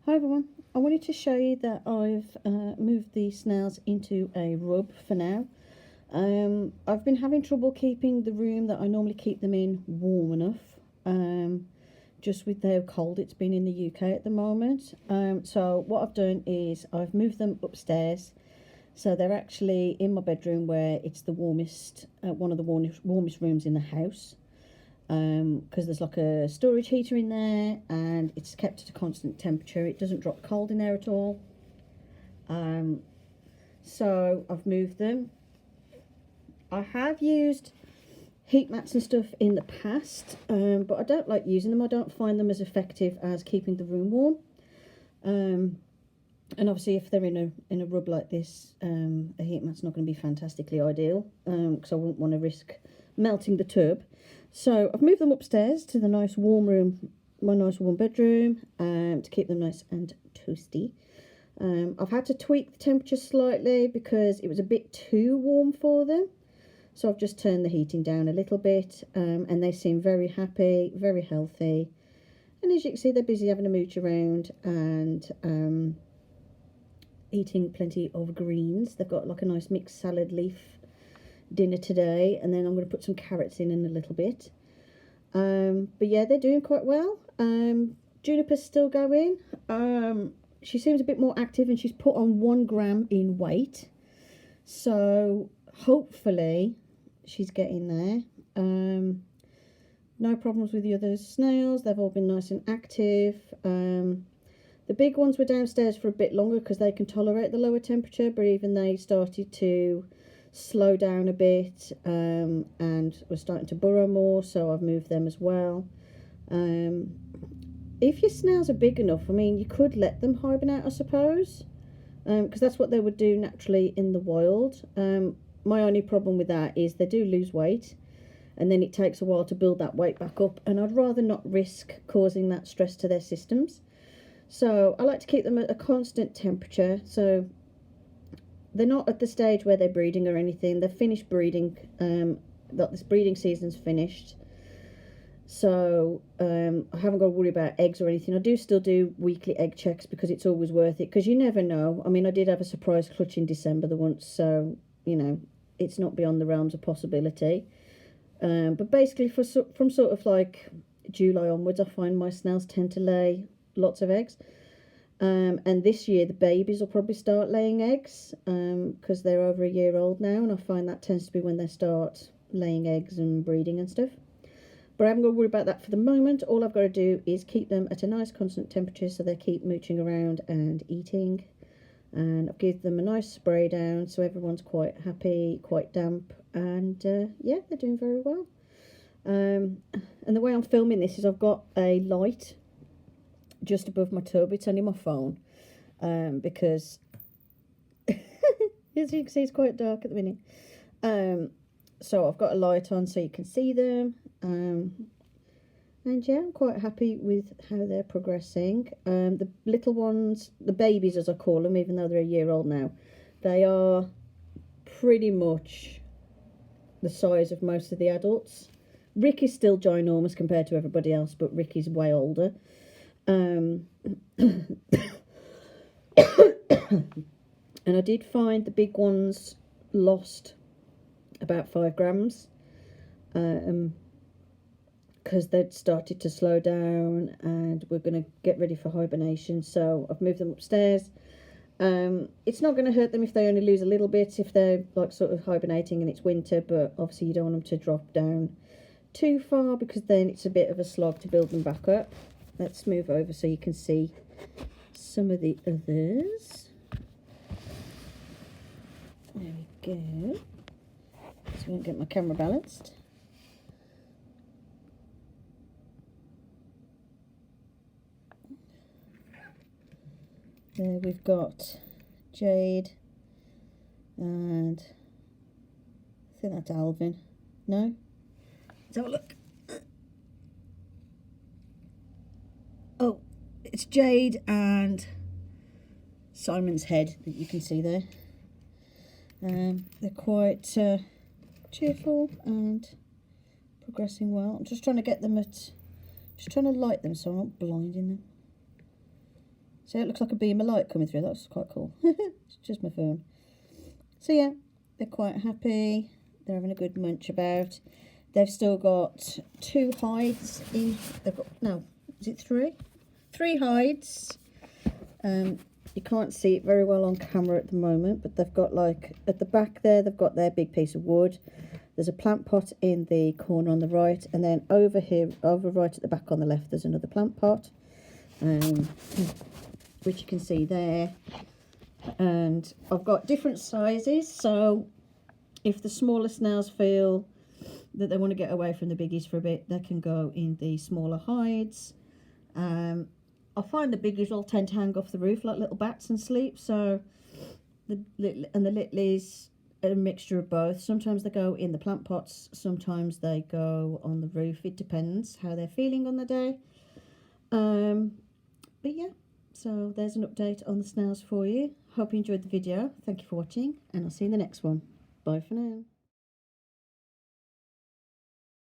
Hi everyone, I wanted to show you that I've moved the snails into a rub for now. I've been having trouble keeping the room that I normally keep them in warm enough, just with how cold it's been in the UK at the moment. So what I've done is I've moved them upstairs, so they're actually in my bedroom where it's the warmest, one of the warmest rooms in the house. Because there's like a storage heater in there and it's kept at a constant temperature. It doesn't drop cold in there at all. So I've moved them. I have used heat mats and stuff in the past, but I don't like using them. I don't find them as effective as keeping the room warm. And obviously if they're in a rub like this, a heat mat's not going to be fantastically ideal, because I wouldn't want to risk melting the tub. So I've moved them upstairs to the nice warm room, my nice warm bedroom, to keep them nice and toasty. I've had to tweak the temperature slightly because it was a bit too warm for them. So I've just turned the heating down a little bit, and they seem very happy, very healthy. And as you can see, they're busy having a mooch around and eating plenty of greens. They've got like a nice mixed salad leaf dinner today, and then I'm going to put some carrots in a little bit. But yeah, they're doing quite well. Juniper's still going. She seems a bit more active and she's put on 1 gram in weight, so hopefully she's getting there. No problems with the other snails. They've all been nice and active. The big ones were downstairs for a bit longer because they can tolerate the lower temperature, but even they started to slow down a bit, and we're starting to burrow more, so I've moved them as well. If your snails are big enough, I mean, you could let them hibernate, I suppose, because that's what they would do naturally in the wild. My only problem with that is they do lose weight, and then it takes a while to build that weight back up, and I'd rather not risk causing that stress to their systems. So I like to keep them at a constant temperature, so they're not at the stage where they're breeding or anything. They've finished breeding. That this breeding season's finished, so I haven't got to worry about eggs or anything. I do still do weekly egg checks because it's always worth it, because you never know. I mean, I did have a surprise clutch in December the once, so you know, it's not beyond the realms of possibility. But basically from sort of like July onwards, I find my snails tend to lay lots of eggs. And this year the babies will probably start laying eggs, because they're over a year old now, and I find that tends to be when they start laying eggs and breeding and stuff. But I haven't got to worry about that for the moment. All I've got to do is keep them at a nice constant temperature so they keep mooching around and eating. And I've given them a nice spray down so everyone's quite happy, quite damp, and yeah, they're doing very well. And the way I'm filming this is I've got a light just above my tub. It's only my phone, because as you can see, it's quite dark at the minute. So I've got a light on so you can see them, and yeah, I'm quite happy with how they're progressing. The little ones, the babies as I call them, even though they're a year old now, they are pretty much the size of most of the adults. Rick is still ginormous compared to everybody else, but Rick is way older. And I did find the big ones lost about 5 grams, because they'd started to slow down and we're going to get ready for hibernation. So I've moved them upstairs. It's not going to hurt them if they only lose a little bit, if they're like sort of hibernating and it's winter, but obviously you don't want them to drop down too far because then it's a bit of a slog to build them back up. Let's move over so you can see some of the others. There we go. So I'm going to get my camera balanced. There we've got Jade, and I think that's Alvin. No? Let's have a look. Oh, it's Jade and Simon's head that you can see there. They're quite cheerful and progressing well. I'm just trying to get them at, just trying to light them so I'm not blinding them. So it looks like a beam of light coming through. That's quite cool. It's just my phone. So yeah, they're quite happy. They're having a good munch about. They've still got 2 hides in. They've got, no, is it 3? 3 hides. You can't see it very well on camera at the moment, but they've got, like, at the back there, they've got their big piece of wood. There's a plant pot in the corner on the right, and then over here, over right at the back on the left, there's another plant pot, which you can see there. And I've got different sizes, so if the smaller snails feel that they want to get away from the biggies for a bit, they can go in the smaller hides. I find the biggies all tend to hang off the roof like little bats and sleep, so the littlies are a mixture of both. Sometimes they go in the plant pots, sometimes they go on the roof. It depends how they're feeling on the day. But yeah, so there's an update on the snails for you. Hope you enjoyed the video. Thank you for watching, and I'll see you in the next one. Bye for now.